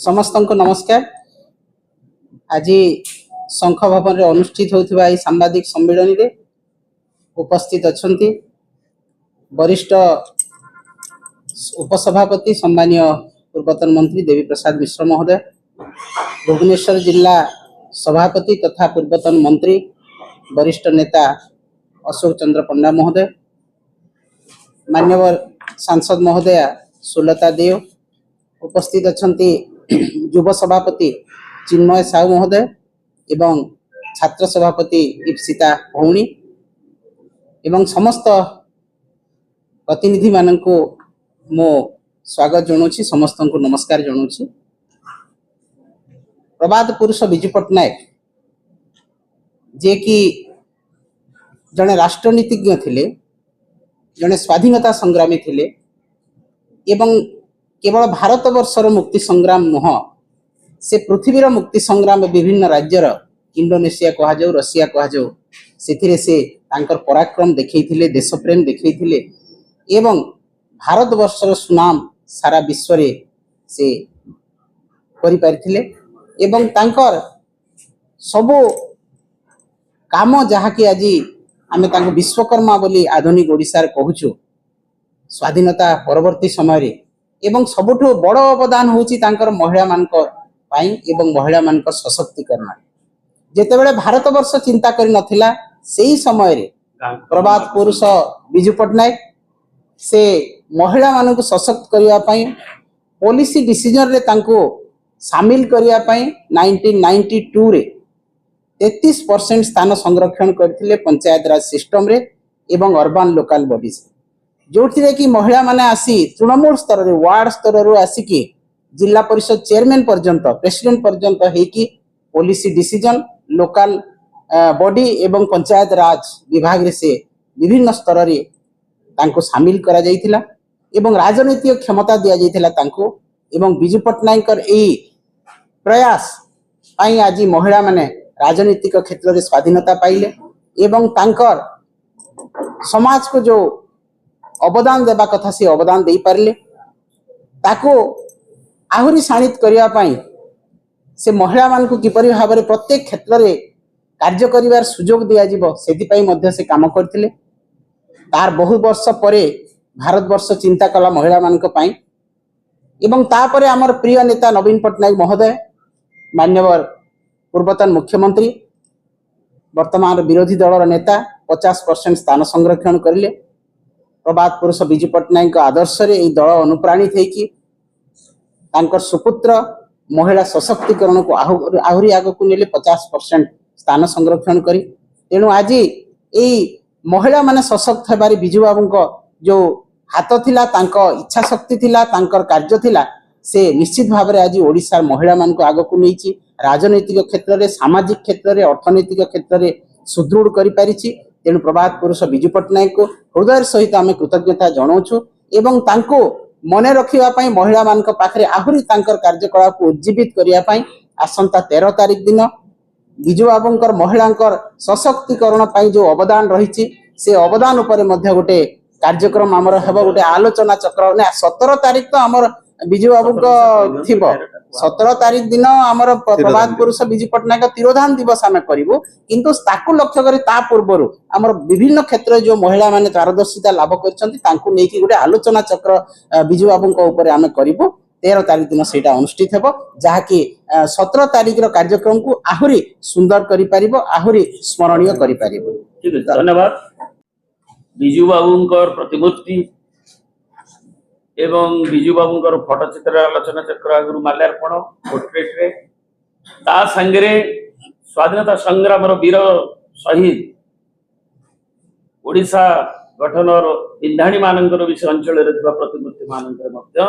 समस्त को नमस्कार। आज शंख भवन में अनुष्ठित होता सांबादिक सम्मेलन में उपस्थित अच्छा वरिष्ठ उपसभापति सम्मानीय पूर्वतन मंत्री देवी प्रसाद मिश्र महोदय, भुवनेश्वर जिला सभापति तथा पूर्वतन मंत्री वरिष्ठ नेता अशोक चंद्र पंडा महोदय, मान्यवर सांसद महोदया सुलता देव, उपस्थित अच्छा युव सभापति चिन्मय साहू महोदय एवं छात्र सभापति इप्सिता भौणी एवं समस्त प्रतिनिधि मान को मो स्वागत जनाऊँ, समस्त को नमस्कार जनाऊँ। प्रबाद पुरुष विजु पट्टनायक जे कि जड़े राष्ट्रनीतिज्ञ थिले, जड़े स्वाधीनता संग्रामी थिले एवं केवल भारत वर्षर मुक्ति संग्राम नुह, से पृथ्वीर मुक्ति संग्राम विभिन्न राज्यर इंडोनेशिया कह जाऊ, रशिया कह जाऊ, से तांकर पराक्रम देखैथिले, देशप्रेम देखैथिले एवं भारत वर्षर सुनाम सारा विश्व रे से करि पारिथिले एवं तांकर सबो काम जहा कि आज आमे तांको विश्वकर्मा बोली आधुनिक ओडिसार कहूछु स्वाधीनता परवर्ती समय रे एवं सबुठु बड़ अवदान होची तांकर महिला मानक पाई एवं महिला मानक सशक्तिकरण। जेतेबेले भारत वर्ष चिंता करि नथिला सेही समय रे प्रबाद पुरुष विजु पट्टनायक से महिला मानक सशक्त करिया पाई पॉलिसी डिसीजन रे तांको शामिल करिया पाई 1992 रे 33% स्थान संरक्षण करथिले पंचायत राज सिस्टम रे एवं अर्बन लोकल बॉडीज, जो कि महिला माने आसी तृणमूल स्तर रे वार्ड स्तर रो आसिकी जिला परिषद चेयरमैन पर्यंत प्रेसिडेंट पर्यंत हेकी पॉलिसी डिसीजन लोकल बॉडी एवं पंचायत राज विभाग रे से विभिन्न स्तर रे तांको शामिल करा जाइथिला एवं राजनीतिक क्षमता दिया जाइथिला तांको एवं विजु पट्टनायक एई प्रयास पाई आज महिला माने राजनीतिक क्षेत्र में स्वाधीनता पाइले एवं तांकर समाज को जो अवदान देवा कथा से अवदान दे पारिले ताको आहुरी शाणित करिया पाई से महिला मान को किपरि भाव में प्रत्येक क्षेत्र में कार्य करिवार सुजोग दिया जिवो सेति पाई मध्य से काम करथिले। तार बहु वर्ष परे भारत वर्ष चिंता कला महिला मान को पाई एवं तापरे आमर प्रिय नेता नवीन पट्टनायक महोदय, मान्यवर पूर्वतन मुख्यमंत्री, वर्तमान विरोधी दलर नेता 50% स्थान संरक्षण करिले। प्रबाद पुरुष विजु पट्टनायक आदर्श रे ए दल अनुप्राणित हेकी तांकर सुपुत्र महिला सशक्तिकरण को आहुरी आग को नेले 50% स्थान संरक्षण करी। तेणु आज ए महिला माने सशक्त हेबारी विजु बाबू को जो हाथ थिला, तांको इच्छा शक्ति थिला, तांकर कार्य थिला, से निश्चित भाव में आज ओडिशा महिला मान को आग को नहीं राजनैतिक क्षेत्र में, सामाजिक क्षेत्र में, अर्थनैतिक क्षेत्र में सुदृढ़ कर पारिछि। तेणु प्रभात पुरुष विजु पट्टनायक को हृदय सहित आम कृतज्ञता जनाऊँ एवं तांको मने रखिबा पई महिला मान पाखरे आहुरी तांकर कार्यकलाप को उज्जीवित करिया पई आसंता 13 तारिख दिन विजु बाबूंकर महिलांकर सशक्तिकरण पई जो अवदान रही से अवदान उपरे मध्य गोटे कार्यक्रम आमर हेबो, गोटे आलोचना चक्र ने 17 तारिख तो आमर विजु बाबू को थिबो। 17 तारिख दिन आमर प्रभात पुरुष विजु पट्टनायक तिरोधान दिवस आम करूँ, किंतु ताकू लक्ष्य करी ता पूर्व आमर विभिन्न क्षेत्र जो महिला माने पारदर्शिता लाभ करछंती तांकू नेकी गोटे आलोचना चक्र विजु बाबू को ऊपर आम करूँ। 13 तारिख दिन सेटा अनुष्ठित हेबो, जहाँकि 17 तारिख रो कार्यक्रम को आहुरी सुंदर करि परिबो, आहुरी स्मरणीय करि परिबो। ठीक है, धन्यवाद। विजु बाबूंकर प्रतिमूर्ति एवं विजु बाबूंकर फटचित्र आलोचना चक्र आगु माल्यार्पण पोर्ट्रेट रे ता संगे स्वाधीनता संग्राम वीर शहीद ओडिशा गठन इंधाणी मानकर विषय अंचल प्रतिमूर्ति मानकर मध्य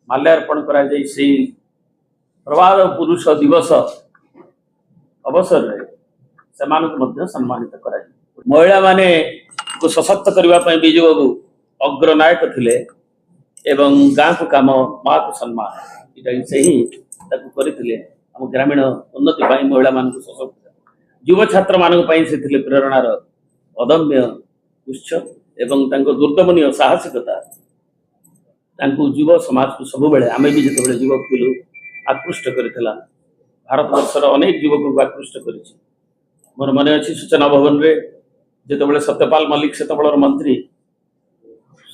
माल्यार्पण करा जाई। से प्रबाद पुरुष दिवस अवसर रे सेमानक मध्य सम्मानित करा जाई। महिला माने को सशक्त करबा पई विजु बाबू अग्रनायक थिले एवं गाँ को काम माँ को सम्मान इटा से ही करथिले। हम ग्रामीण उन्नति पाई महिला मान को सशक्त युव छात्र मान से प्रेरणार अदम्य उच्च एवं दुर्दमनीय साहसिकता युव समाज को सब आम भी जिते युवक थिलु आकृष्ट करथिला भारत वर्षर अनेक युवक को आकृष्ट करिछि मोर मन अछि सूचना भवन रे जेतबेले सत्यपाल मल्लिक सेतबेलर मंत्री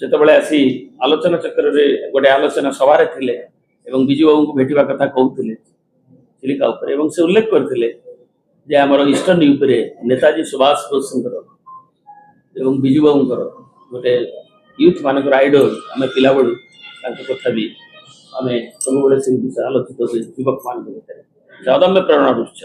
सेतबेले आसी आलोचना चक्र रे गोटे आलोचना सभा रे थिले एवं बिजू बाबू को भेटिबा कथा कहउथिले चिलिका ऊपर एवं से उल्लेख करथिले जे हमर ईस्टर्न यूपी रे नेताजी सुभाष बोसंकर एवं बिजू बाबूंकर गोटे यूथ मानकर आइडल आम पिला बेलू कथा भी आम सब से विषय आलोचित युवक मान अदम्य प्रेरणा उच्च